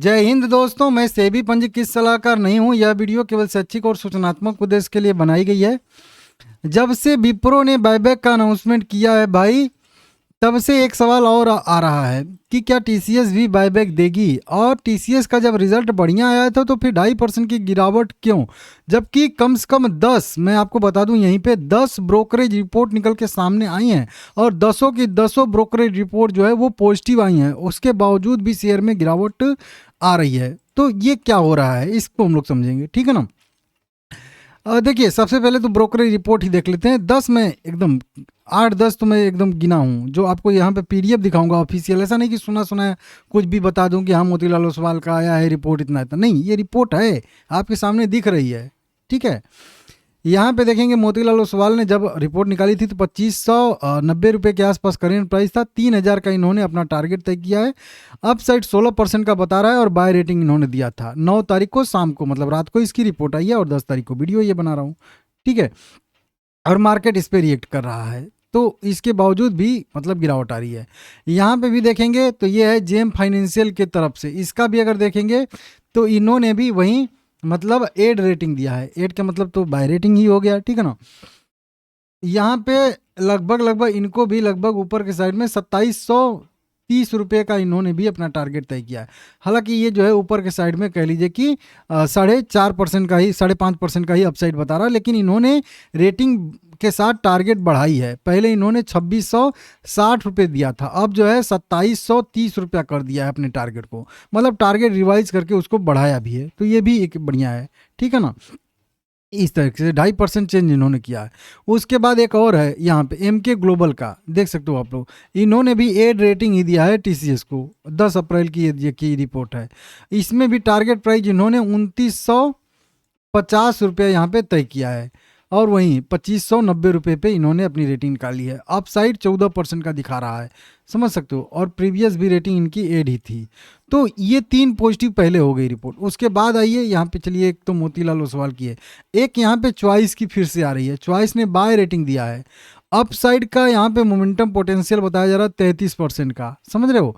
जय हिंद दोस्तों, मैं सेबी पंजीकृत सलाहकार नहीं हूं। यह वीडियो केवल शैक्षिक और सूचनात्मक उद्देश्य के लिए बनाई गई है। जब से विप्रो ने बायबैक का अनाउंसमेंट किया है भाई, तब से एक सवाल और आ रहा है कि क्या टीसीएस भी बायबैक देगी। और टीसीएस का जब रिजल्ट बढ़िया आया था तो फिर 2.5% की गिरावट क्यों, जबकि कम से कम 10, मैं आपको बता दूं यहीं पे 10 ब्रोकरेज रिपोर्ट निकल के सामने आई हैं और 10 की 10 ब्रोकरेज रिपोर्ट जो है वो पॉजिटिव आई हैं। उसके बावजूद भी शेयर में गिरावट आ रही है। तो ये क्या हो रहा है, इसको हम लोग समझेंगे, ठीक है ना। देखिए, सबसे पहले तो ब्रोकरेज रिपोर्ट ही देख लेते हैं। 10 में एकदम 8-10 तो मैं एकदम गिना हूँ, जो आपको यहाँ पे पीडीएफ दिखाऊंगा ऑफिशियल। ऐसा नहीं कि सुना सुना है कुछ भी बता दूं कि हाँ मोतीलाल ओसवाल का आया है रिपोर्ट इतना इतना, नहीं, ये रिपोर्ट है, आपके सामने दिख रही है, ठीक है। यहाँ पे देखेंगे मोतीलाल ओसवाल ने जब रिपोर्ट निकाली थी तो 2590 रुपये के आसपास करेंट प्राइस था। 3000 का इन्होंने अपना टारगेट तय किया है। अपसाइड 16% का बता रहा है और बाय रेटिंग इन्होंने दिया था 9 तारीख को शाम को, मतलब रात को इसकी रिपोर्ट आई है और 10 तारीख को वीडियो ये बना रहा हूँ, ठीक है। और मार्केट इस पर रिएक्ट कर रहा है, तो इसके बावजूद भी मतलब गिरावट आ रही है। यहाँ पे भी देखेंगे तो ये है जेम फाइनेंशियल के तरफ से, इसका भी अगर देखेंगे तो इन्होंने भी वहीं मतलब एड रेटिंग दिया है। एड का मतलब तो बाय रेटिंग ही हो गया, ठीक है ना। यहाँ पे लगभग इनको भी लगभग ऊपर के साइड में 2730 रुपये का इन्होंने भी अपना टारगेट तय किया है। हालांकि ये जो है ऊपर के साइड में कह लीजिए कि 4.5% का ही 5.5% का ही अपसाइड बता रहा है, लेकिन इन्होंने रेटिंग के साथ टारगेट बढ़ाई है। पहले इन्होंने 2660 रुपये दिया था, अब जो है 2730 रुपया कर दिया है अपने टारगेट को, मतलब टारगेट रिवाइज करके उसको बढ़ाया भी है। तो ये भी एक बढ़िया है, ठीक है ना। इस तरीके से 2.5% चेंज इन्होंने किया है। उसके बाद एक और है यहाँ पे एमके ग्लोबल का, देख सकते हो आप लोग, इन्होंने भी एड रेटिंग ही दिया है टीसीएस को। 10 अप्रैल की ये की रिपोर्ट है। इसमें भी टारगेट प्राइस इन्होंने 2950 रुपये यहाँ पे तय किया है और वहीं 2590 रुपये पे इन्होंने अपनी रेटिंग निकाली है। अपसाइड 14% का दिखा रहा है, समझ सकते हो। और प्रीवियस भी रेटिंग इनकी एड ही थी। तो ये 3 पॉजिटिव पहले हो गई रिपोर्ट। उसके बाद आइए यहाँ पे, चलिए, एक तो मोतीलाल ओसवाल की है, एक यहाँ पे चॉइस की फिर से आ रही है। चॉइस ने बाय रेटिंग दिया है। अपसाइड का यहाँ पे मोमेंटम पोटेंशियल बताया जा रहा है 33% का, समझ रहे हो।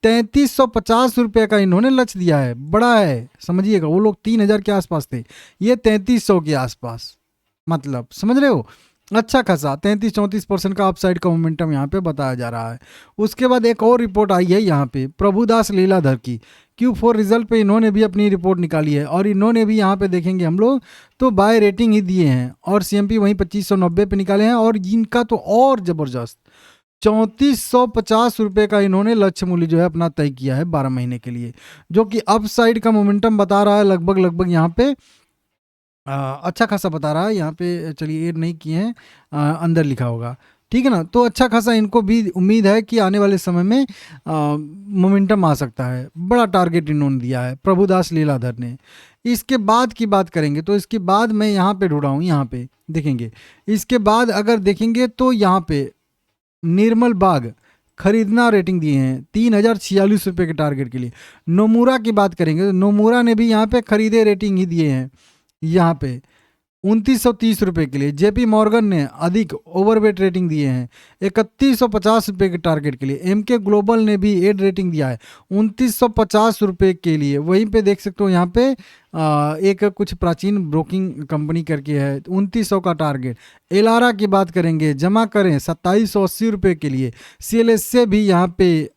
3350 रुपये का इन्होंने लक्ष्य दिया है, बड़ा है, समझिएगा। वो लोग 3000 के आसपास थे, ये 3300 के आसपास, मतलब समझ रहे हो, अच्छा खासा 33-34% का अपसाइड का मोमेंटम यहाँ पे बताया जा रहा है। उसके बाद एक और रिपोर्ट आई है यहाँ पे प्रभुदास लीलाधर की। Q4 रिजल्ट पे इन्होंने भी अपनी रिपोर्ट निकाली है और इन्होंने भी यहाँ पे देखेंगे हम लोग तो बाय रेटिंग ही दिए हैं और CMP वहीं 2590 पे निकाले हैं। और इनका तो और ज़बरदस्त 3450 रुपये का इन्होंने लक्ष्य मूल्य जो है अपना तय किया है 12 महीने के लिए, जो कि अपसाइड का मोमेंटम बता रहा है लगभग यहाँ पे अच्छा खासा बता रहा है। यहाँ पे चलिए एड नहीं किए हैं, अंदर लिखा होगा, ठीक है ना। तो अच्छा खासा इनको भी उम्मीद है कि आने वाले समय में मोमेंटम आ सकता है। बड़ा टारगेट इन्होंने दिया है प्रभुदास लीलाधर ने। इसके बाद की बात करेंगे तो इसके बाद मैं यहाँ पे ढूंढा हूँ, यहाँ पे देखेंगे। इसके बाद अगर देखेंगे तो यहाँ पे निर्मल बाग खरीदना रेटिंग दिए हैं 3046 रुपये के टारगेट के लिए। नोमुरा की बात करेंगे तो नोमुरा ने भी यहाँ पे खरीदे रेटिंग ही दिए हैं, यहाँ पे 2930 रुपये के लिए। जेपी मॉर्गन ने अधिक ओवरवेट रेटिंग दिए हैं 3150 रुपये के टारगेट के लिए। एमके ग्लोबल ने भी एड रेटिंग दिया है 2950 रुपये के लिए। वहीं पे देख सकते हो यहाँ पे एक कुछ प्राचीन ब्रोकिंग कंपनी करके है 2900 का टारगेट। एलारा की बात करेंगे, जमा करें 2780 रुपये के लिए। CLS से भी यहाँ पे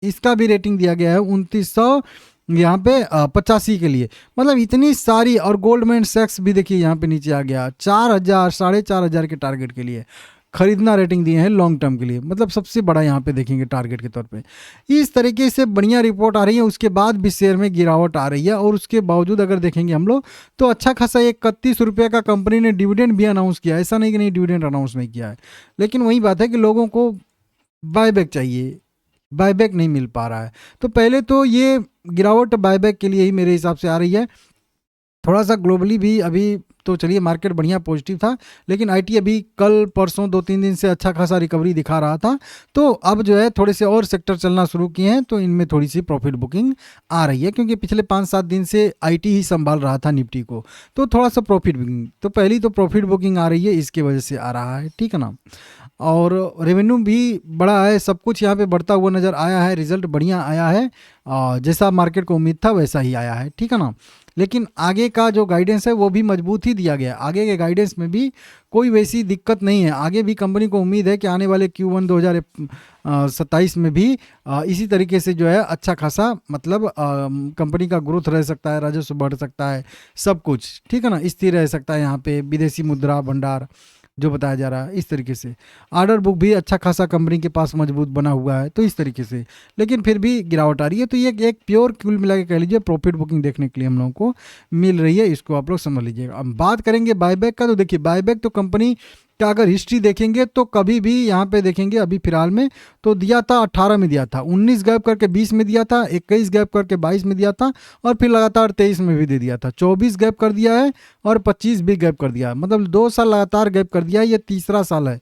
इसका भी रेटिंग दिया गया है 2900 यहाँ पे 85 के लिए। मतलब इतनी सारी, और गोल्डमैन सैक्स भी देखिए यहाँ पे नीचे आ गया 4000 4500 के टारगेट के लिए खरीदना रेटिंग दिए हैं लॉन्ग टर्म के लिए, मतलब सबसे बड़ा यहाँ पे देखेंगे टारगेट के तौर पे। इस तरीके से बढ़िया रिपोर्ट आ रही है। उसके बाद भी शेयर में गिरावट आ रही है और उसके बावजूद अगर देखेंगे हम लोग तो अच्छा खासा 31 रुपये का कंपनी ने डिविडेंड भी अनाउंस किया है। ऐसा नहीं कि नहीं डिविडेंड अनाउंस नहीं किया है, लेकिन वही बात है कि लोगों को बायबैक चाहिए, बायबैक नहीं मिल पा रहा है। तो पहले तो ये गिरावट बायबैक के लिए ही मेरे हिसाब से आ रही है। थोड़ा सा ग्लोबली भी अभी तो चलिए मार्केट बढ़िया पॉजिटिव था, लेकिन आईटी अभी कल परसों 2-3 दिन से अच्छा खासा रिकवरी दिखा रहा था। तो अब जो है थोड़े से और सेक्टर चलना शुरू किए हैं, तो इनमें थोड़ी सी प्रॉफिट बुकिंग आ रही है, क्योंकि पिछले 5-7 दिन से आईटी ही संभाल रहा था निफ्टी को। तो थोड़ा सा प्रॉफिट बुकिंग, तो पहली तो प्रॉफिट बुकिंग आ रही है, इसके वजह से आ रहा है, ठीक है ना। और रेवेन्यू भी बढ़ा है, सब कुछ यहाँ पे बढ़ता हुआ नज़र आया है, रिजल्ट बढ़िया आया है, जैसा मार्केट को उम्मीद था वैसा ही आया है, ठीक है ना। लेकिन आगे का जो गाइडेंस है वो भी मजबूत ही दिया गया, आगे के गाइडेंस में भी कोई वैसी दिक्कत नहीं है। आगे भी कंपनी को उम्मीद है कि आने वाले Q1 2027 में भी इसी तरीके से जो है अच्छा खासा मतलब कंपनी का ग्रोथ रह सकता है, राजस्व बढ़ सकता है, सब कुछ ठीक है ना, स्थिर रह सकता है। यहाँ पे विदेशी मुद्रा भंडार जो बताया जा रहा है इस तरीके से, ऑर्डर बुक भी अच्छा खासा कंपनी के पास मजबूत बना हुआ है, तो इस तरीके से। लेकिन फिर भी गिरावट आ रही है, तो ये एक प्योर कुल मिला के कह लीजिए प्रॉफिट बुकिंग देखने के लिए हम लोगों को मिल रही है, इसको आप लोग समझ लीजिएगा। अब बात करेंगे बायबैक का, तो देखिए बायबैक तो कंपनी का अगर हिस्ट्री देखेंगे तो कभी भी यहाँ पे देखेंगे अभी फिलहाल में तो दिया था 18 में दिया था, 19 गैप करके 20 में दिया था, 21 गैप करके 22 में दिया था, और फिर लगातार 23 में भी दे दिया था, 24 गैप कर दिया है और 25 भी गैप कर दिया है, मतलब 2 साल लगातार गैप कर दिया है, ये तीसरा साल है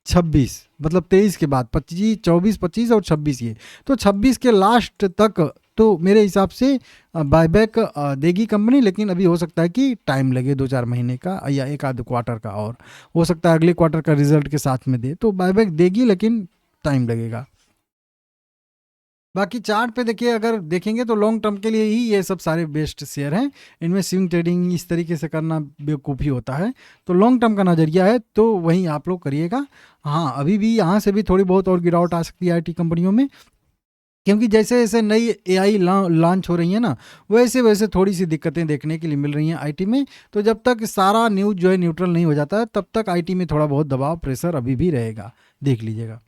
26, मतलब 23 के बाद 25, 24, 25 और 26, ये तो 26 के लास्ट तक तो मेरे हिसाब से बायबैक देगी कंपनी। लेकिन अभी हो सकता है कि टाइम लगे 2-4 महीने का या एक आध क्वार्टर का, और हो सकता है अगले क्वार्टर का रिजल्ट के साथ में दे, तो बायबैक देगी लेकिन टाइम लगेगा। बाकी चार्ट पे देखिए, अगर देखेंगे तो लॉन्ग टर्म के लिए ही ये सब सारे बेस्ट शेयर हैं, इनमें स्विंग ट्रेडिंग इस तरीके से करना बेवकूफ़ी होता है, तो लॉन्ग टर्म का नज़रिया है तो वहीं आप लोग करिएगा। हाँ, अभी भी यहाँ से भी थोड़ी बहुत और गिरावट आ सकती है आईटी कंपनियों में, क्योंकि जैसे जैसे नई एआई लॉन्च हो रही है ना, वैसे वैसे थोड़ी सी दिक्कतें देखने के लिए मिल रही हैं आईटी में। तो जब तक सारा न्यूज़ जो है न्यूट्रल नहीं हो जाता है, तब तक आईटी में थोड़ा बहुत दबाव प्रेशर अभी भी रहेगा, देख लीजिएगा।